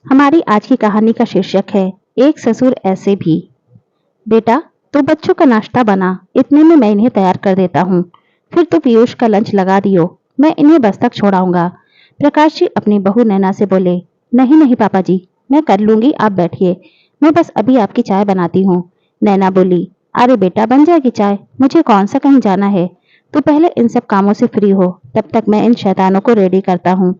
हमारी आज की कहानी का शीर्षक है एक ससुर ऐसे भी। बेटा, तू बच्चों का नाश्ता बना, इतने में मैं इन्हें तैयार कर देता हूँ। फिर तू पीयूष का लंच लगा दियो, मैं इन्हें बस तक छोड़ाऊंगा। प्रकाश जी अपनी बहू नैना से बोले। नहीं नहीं पापा जी, मैं कर लूंगी, आप बैठिए, मैं बस अभी आपकी चाय बनाती हूँ। नैना बोली। अरे बेटा, बन जाएगी चाय, मुझे कौन सा कहीं जाना है। तू पहले इन सब कामों से फ्री हो, तब तक मैं इन शैतानों को रेडी करता हूँ।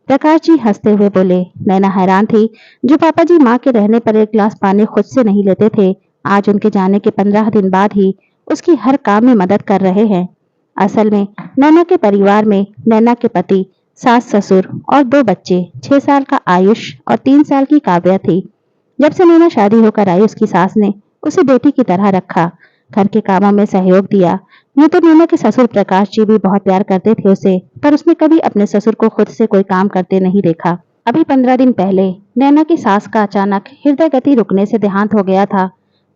प्रकाश जी हंसते हुए बोले। नैना हैरान थी। जो पापा जी माँ के रहने पर एक गिलास पानी खुद से नहीं लेते थे, आज उनके जाने के 15 दिन बाद ही उसकी हर काम में मदद कर रहे हैं। असल में नैना के परिवार में नैना के पति, सास ससुर और 2 बच्चे, 6 साल का आयुष और 3 साल की काव्या थी। जब से नैना शादी होकर आई, उसकी सास ने उसे बेटी की तरह रखा, घर के कामों में सहयोग दिया। यूं तो नैना के ससुर प्रकाश जी भी बहुत प्यार करते थे उसे, पर उसने कभी अपने ससुर को खुद से कोई काम करते नहीं देखा। अभी 15 दिन पहले नैना की सास का अचानक हृदय गति रुकने से देहांत हो गया था।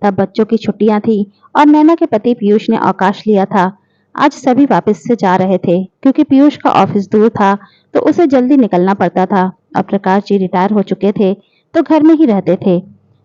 तब बच्चों की छुट्टियां थी और नैना के पति पीयूष ने अवकाश लिया था। आज सभी वापस से जा रहे थे, क्योंकि पीयूष का ऑफिस दूर था तो उसे जल्दी निकलना पड़ता था। और प्रकाश जी रिटायर हो चुके थे तो घर में ही रहते थे।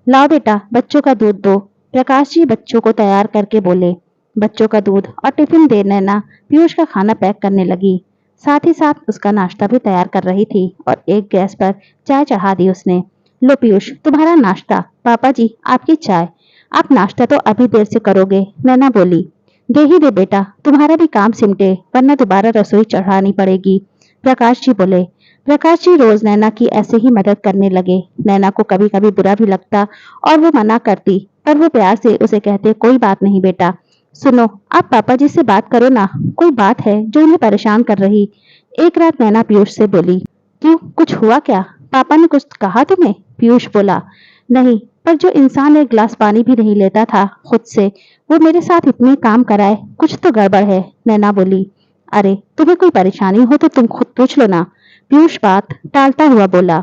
लाओ बेटा, बच्चों का दूध दो, प्रकाश जी बच्चों को तैयार करके बोले। बच्चों का दूध और टिफिन दे नैना पीयूष का खाना पैक करने लगी। साथ ही साथ उसका नाश्ता भी तैयार कर रही थी और एक गैस पर चाय चढ़ा दी उसने। लो पीयूष, तुम्हारा नाश्ता। पापा जी, आपकी चाय। आप नाश्ता तो अभी देर से करोगे, नैना बोली। दे ही दे बेटा, तुम्हारा भी काम सिमटे, वरना दोबारा रसोई चढ़ानी पड़ेगी, प्रकाश जी बोले। प्रकाश जी रोज नैना की ऐसे ही मदद करने लगे। नैना को कभी कभी बुरा भी लगता और वो मना करती, पर वो प्यार से उसे कहते, कोई बात नहीं बेटा। सुनो, आप पापा जी से बात करो ना, कोई बात है जो उन्हें परेशान कर रही। एक रात नैना पीयूष से बोली। क्यों, कुछ हुआ क्या? पापा ने कुछ कहा तुम्हें? पीयूष बोला। नहीं, पर जो इंसान एक गिलास पानी भी नहीं लेता था खुद से, वो मेरे साथ इतने काम कराए, कुछ तो गड़बड़ है, नैना बोली। अरे, तुम्हें कोई परेशानी हो तो तुम खुद पूछ लो ना, पीयूष बात टालता हुआ बोला।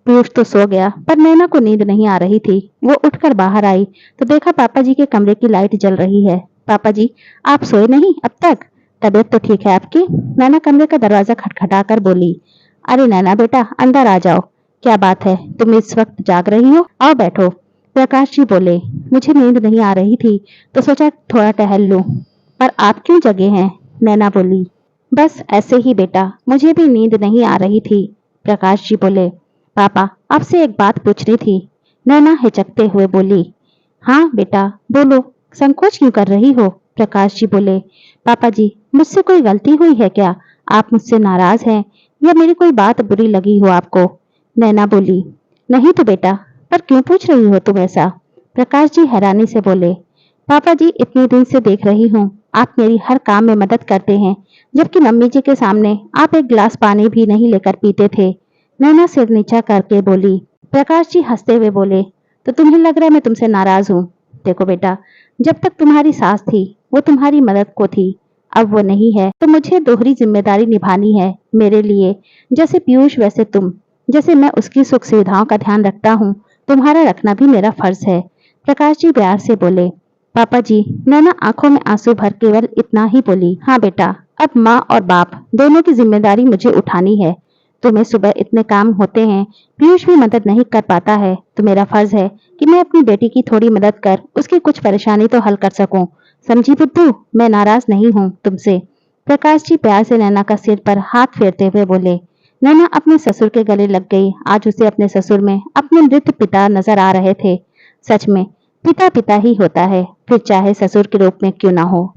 पीयूष तो सो गया, पर नैना को नींद नहीं आ रही थी। वो उठकर बाहर आई तो देखा पापा जी के कमरे की लाइट जल रही है। पापा जी, आप सोए नहीं अब तक? तबीयत तो ठीक है आपकी? नैना कमरे का दरवाजा खटखटाकर बोली। अरे नैना बेटा, अंदर आ जाओ। क्या बात है, तुम इस वक्त जाग रही हो? आओ बैठो, प्रकाश जी बोले। मुझे नींद नहीं आ रही थी तो सोचा थोड़ा टहल लूं। पर आप क्यों जगे हैं? नैना बोली। बस ऐसे ही बेटा, मुझे भी नींद नहीं आ रही थी, प्रकाश जी बोले। पापा, आपसे एक बात पूछनी थी, नैना हिचकते हुए बोली। हाँ बेटा, बोलो, संकोच क्यों कर रही हो? प्रकाश जी बोले। पापा जी, मुझसे कोई गलती हुई है क्या? आप मुझसे नाराज हैं या मेरी कोई बात बुरी लगी हो आपको? नैना बोली। नहीं तो बेटा, पर क्यों पूछ रही हो तुम ऐसा? प्रकाश जी हैरानी से बोले। पापा जी, इतने दिन से देख रही हूँ आप मेरी हर काम में मदद करते हैं, जबकि मम्मी जी के सामने आप एक गिलास पानी भी नहीं लेकर पीते थे। नैना सिर नीचा करके बोली। प्रकाश जी हंसते हुए बोले। तो तुम्हें लग रहा है मैं तुमसे नाराज हूँ? देखो बेटा, जब तक तुम्हारी सास थी वो तुम्हारी मदद को थी, अब वो नहीं है तो मुझे दोहरी जिम्मेदारी निभानी है मेरे लिए। जैसे पीयूष वैसे तुम, जैसे मैं उसकी सुख सुविधाओं का ध्यान रखता हूँ, तुम्हारा रखना भी मेरा फर्ज है, प्रकाश जी प्यार से बोले। पापा जी, नैना आंखों में आंसू भर केवल इतना ही बोली। हाँ बेटा, अब माँ और बाप दोनों की जिम्मेदारी मुझे उठानी है। तुम्हें सुबह इतने काम होते हैं, पीयूष भी मदद नहीं कर पाता है, तो मेरा फर्ज है कि मैं अपनी बेटी की थोड़ी मदद कर उसकी कुछ परेशानी तो हल कर सकूं। समझी बुद्धू, मैं नाराज नहीं हूँ तुमसे, प्रकाश जी प्यार से नैना का सिर पर हाथ फेरते हुए बोले। नैना अपने ससुर के गले लग गई। आज उसे अपने ससुर में अपने मृत पिता नजर आ रहे थे। सच में पिता पिता ही होता है, फिर चाहे ससुर के रूप में क्यों ना हो।